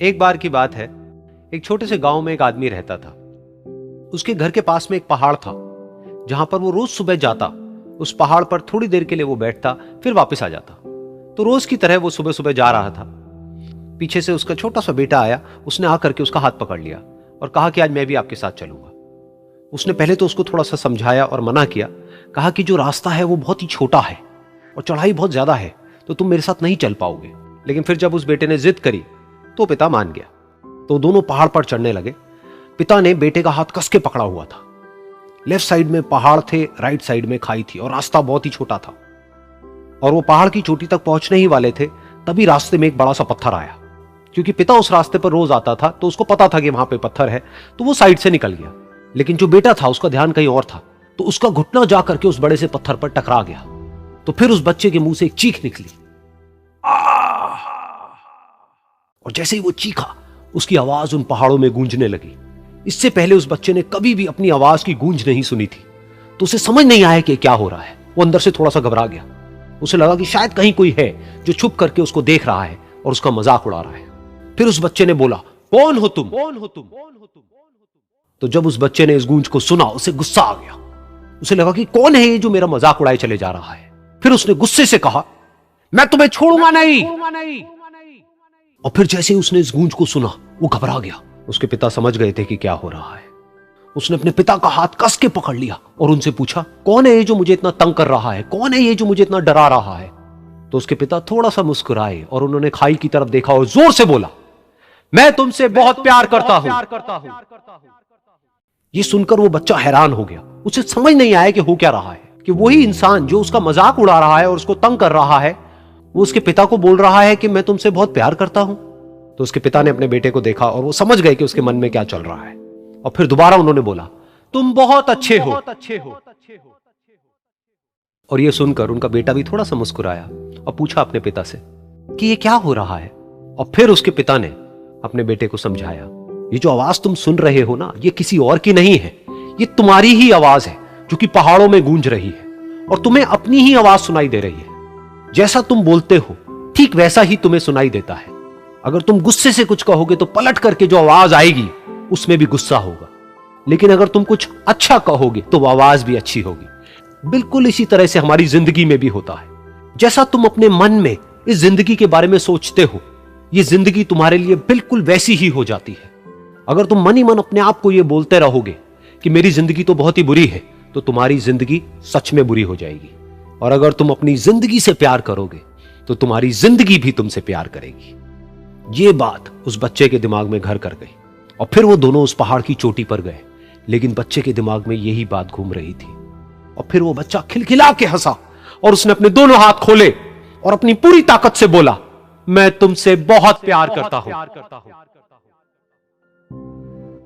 एक बार की बात है, एक छोटे से गांव में एक आदमी रहता था। उसके घर के पास में एक पहाड़ था, जहां पर वो रोज सुबह जाता। उस पहाड़ पर थोड़ी देर के लिए वो बैठता, फिर वापस आ जाता। तो रोज की तरह वो सुबह सुबह जा रहा था। पीछे से उसका छोटा सा बेटा आया। उसने आकर के उसका हाथ पकड़ लिया और कहा कि आज मैं भी आपके साथ चलूंगा। उसने पहले तो उसको थोड़ा सा समझाया और मना किया। कहा कि जो रास्ता है वो बहुत ही छोटा है और चढ़ाई बहुत ज्यादा है, तो तुम मेरे साथ नहीं चल पाओगे। लेकिन फिर जब उस बेटे ने जिद करी तो पिता मान गया। तो दोनों पहाड़ पर चढ़ने लगे। पिता ने बेटे का हाथ कस के पकड़ा हुआ था। लेफ्ट साइड में पहाड़ थे, राइट साइड में खाई थी और रास्ता बहुत ही छोटा था। और वो पहाड़ की चोटी तक पहुंचने ही वाले थे, तभी रास्ते में एक बड़ा सा पत्थर आया। क्योंकि पिता उस रास्ते पर रोज आता था, तो उसको पता था कि वहां पे पत्थर है, तो वो साइड से निकल गया। लेकिन जो बेटा था उसका ध्यान कहीं और था, तो उसका घुटना जा करके उस बड़े से पत्थर पर टकरा गया। तो फिर उस बच्चे के मुंह से एक चीख निकली। और जैसे ही वो चीखा, उसकी आवाज उन पहाड़ों में गूंजने लगी। इससे पहले उस बच्चे ने कभी भी अपनी आवाज की गूंज नहीं सुनी थी, तो उसे समझ नहीं आया कि क्या हो रहा है। वो अंदर से थोड़ा सा घबरा गया। उसे लगा कि शायद कहीं कोई है जो छुप करके उसको देख रहा है और उसका मजाक उड़ा रहा है। फिर उस बच्चे ने बोला, कौन हो तुम? कौन हो तुम? तो जब उस बच्चे ने इस गूंज को सुना, उसे गुस्सा आ गया। उसे लगा कि कौन है ये जो मेरा मजाक उड़ाए चले जा रहा है। फिर उसने गुस्से से कहा, मैं तुम्हें छोड़ूंगा नहीं। और फिर जैसे ही उसने इस गूंज को सुना, वो घबरा गया। उसके पिता समझ गए थे कि क्या हो रहा है। उसने अपने पिता का हाथ कस के पकड़ लिया और उनसे पूछा, कौन है ये जो मुझे इतना तंग कर रहा है? कौन है ये जो मुझे इतना डरा रहा है? तो उसके पिता थोड़ा सा मुस्कुराए और उन्होंने खाई की तरफ देखा और जोर से बोला, मैं तुमसे बहुत प्यार करता हूं। ये सुनकर वो बच्चा हैरान हो गया। उसे समझ नहीं आया कि हो क्या रहा है, कि वही इंसान जो उसका मजाक उड़ा रहा है और उसको तंग कर रहा है, वो उसके पिता को बोल रहा है कि मैं तुमसे बहुत प्यार करता हूं। तो उसके पिता ने अपने बेटे को देखा और वो समझ गए कि उसके मन में क्या चल रहा है। और फिर दोबारा उन्होंने बोला, तुम बहुत अच्छे हो। और ये सुनकर उनका बेटा भी थोड़ा सा मुस्कुराया और पूछा अपने पिता से कि ये क्या हो रहा है। और फिर उसके पिता ने अपने बेटे को समझाया, ये जो आवाज तुम सुन रहे हो ना, ये किसी और की नहीं है, ये तुम्हारी ही आवाज है जो कि पहाड़ों में गूंज रही है और तुम्हें अपनी ही आवाज सुनाई दे रही है। जैसा तुम बोलते हो ठीक वैसा ही तुम्हें सुनाई देता है। अगर तुम गुस्से से कुछ कहोगे तो पलट करके जो आवाज आएगी उसमें भी गुस्सा होगा, लेकिन अगर तुम कुछ अच्छा कहोगे तो वो आवाज भी अच्छी होगी। बिल्कुल इसी तरह से हमारी जिंदगी में भी होता है। जैसा तुम अपने मन में इस जिंदगी के बारे में सोचते हो, ये जिंदगी तुम्हारे लिए बिल्कुल वैसी ही हो जाती है। अगर तुम मन ही मन अपने आप को ये बोलते रहोगे कि मेरी जिंदगी तो बहुत ही बुरी है, तो तुम्हारी जिंदगी सच में बुरी हो जाएगी। और अगर तुम अपनी जिंदगी से प्यार करोगे तो तुम्हारी जिंदगी भी तुमसे प्यार करेगी। ये बात उस बच्चे के दिमाग में घर कर गई और फिर वो दोनों उस पहाड़ की चोटी पर गए। लेकिन बच्चे के दिमाग में यही बात घूम रही थी। और फिर वो बच्चा खिलखिला के हंसा और उसने अपने दोनों हाथ खोले और अपनी पूरी ताकत से बोला, मैं तुमसे बहुत प्यार करता हूं।